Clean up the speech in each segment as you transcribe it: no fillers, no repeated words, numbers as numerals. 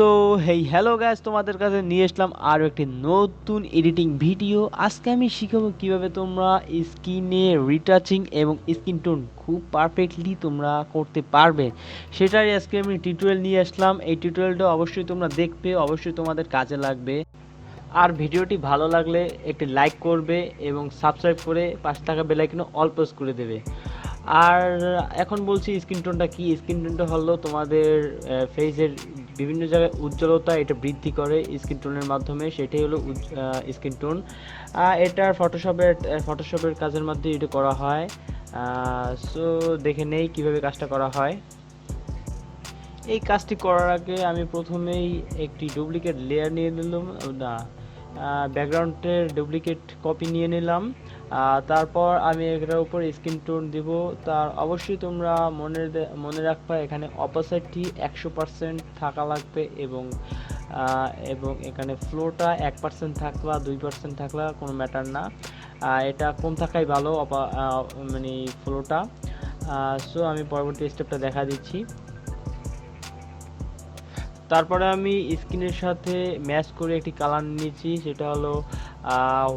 So hey hello guys, তোমাদের কাছে নিয়ে আসলাম আরও একটি নতুন এডিটিং ভিডিও। আজকে আমি শিখাবো কিভাবে তোমরা স্কিনে রিটাচিং এবং স্কিন টোন খুব পারফেক্টলি তোমরা করতে পারবে, সেটাই আজকে আমি টিউটোরিয়াল নিয়ে আসলাম। এই টিউটোরিয়ালটা অবশ্যই তোমরা দেখবে, অবশ্যই তোমাদের কাজে লাগবে। আর ভিডিওটি ভালো লাগলে একটি লাইক করবে এবং সাবস্ক্রাইব করে পাশে থাকা বেল আইকনে অল প্রেস করে দেবে। আর এখন বলছি স্কিন টোনটা কি। স্কিন টোনটা হলো তোমাদের ফেসের বিভিন্ন জায়গায় উজ্জ্বলতা এটা বৃদ্ধি করে স্কিন টোনের মাধ্যমে, সেটাই হলো স্কিন টোন। এটার ফটোশপের কাজের মাধ্যমে এটা করা হয়। সো দেখে নেই কিভাবে কাজটা করা হয়। এই কাজটি করার আগে আমি প্রথমেই একটি ডুপ্লিকেট লেয়ার নিয়ে নিলাম, না ব্যাকগ্রাউন্ডের ডুপ্লিকেট কপি নিয়ে নিলাম। তারপর আমি এটার উপর স্কিন টোন দিব। তার অবশ্যই তোমরা মনে রাখবা এখানে অপোসাইটটি 100% থাকা লাগবে এবং এখানে ফ্লোটা 1% থাকলা 2% থাকলা কোনো ম্যাটার না, এটা কম থাকাই ভালো মানে ফ্লোটা। সো আমি পরবর্তী স্টেপটা দেখা দিচ্ছি। তারপরে আমি স্কিনের সাথে ম্যাচ করে একটি কালার নিয়েছি, সেটা হলো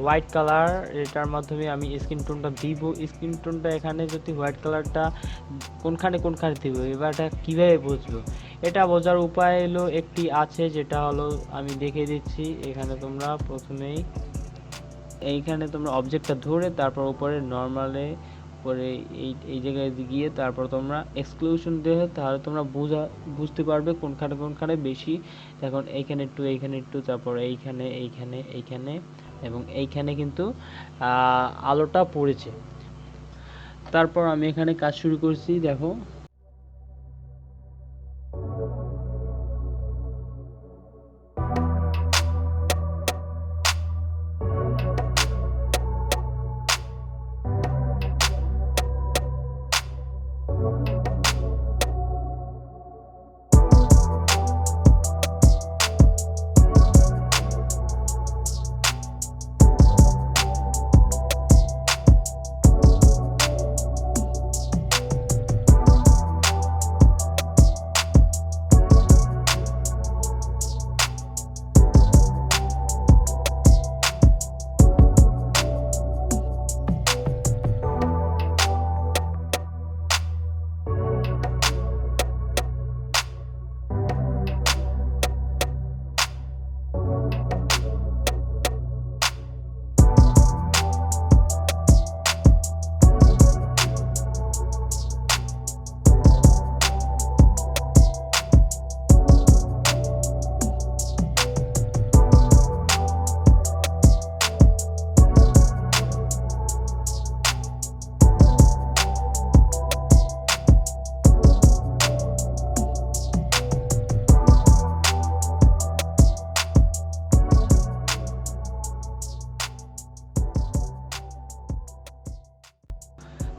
হোয়াইট কালার। এটার মাধ্যমে আমি স্কিন টোনটা দিব। স্কিন টোনটা এখানে যদি হোয়াইট কালারটা কোনখানে দিব, এবার এটা কীভাবে বুঝবো? এটা বোঝার উপায় হলো একটি আছে, যেটা হলো আমি দেখিয়ে দিচ্ছি। এখানে তোমরা প্রথমেই এইখানে তোমরা অবজেক্টটা ধরে তারপর উপরে নর্মালে পরে এই জায়গায় গিয়ে তারপর তোমরা এক্সক্লুশন দেবে, তাহলে তোমরা বুঝতে পারবে কোনখানে বেশি। এখন এইখানে একটু তারপর এইখানে এবং এইখানে কিন্তু আলোটা পড়েছে। তারপর আমি এখানে কাজ শুরু করছি, দেখো।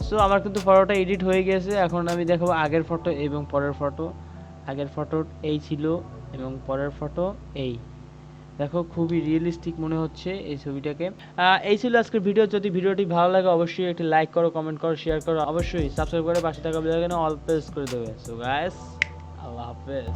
সো আমার কিন্তু ফটোটা এডিট হয়ে গেছে। এখন আমি দেখাবো আগের ফটো এবং পরের ফটো। আগের ফটো এই ছিল এবং পরের ফটো এই। দেখো খুবই রিয়েলিস্টিক মনে হচ্ছে এই ছবিটাকে। এই ছিল আজকের ভিডিও। যদি ভিডিওটি ভালো লাগে অবশ্যই একটি লাইক করো, কমেন্ট করো, শেয়ার করো, অবশ্যই সাবস্ক্রাইব করে পাশে থাকা বেল আইকনে অল প্রেস করে দেবে। সো গাইস, আল্লাহ হাফেজ।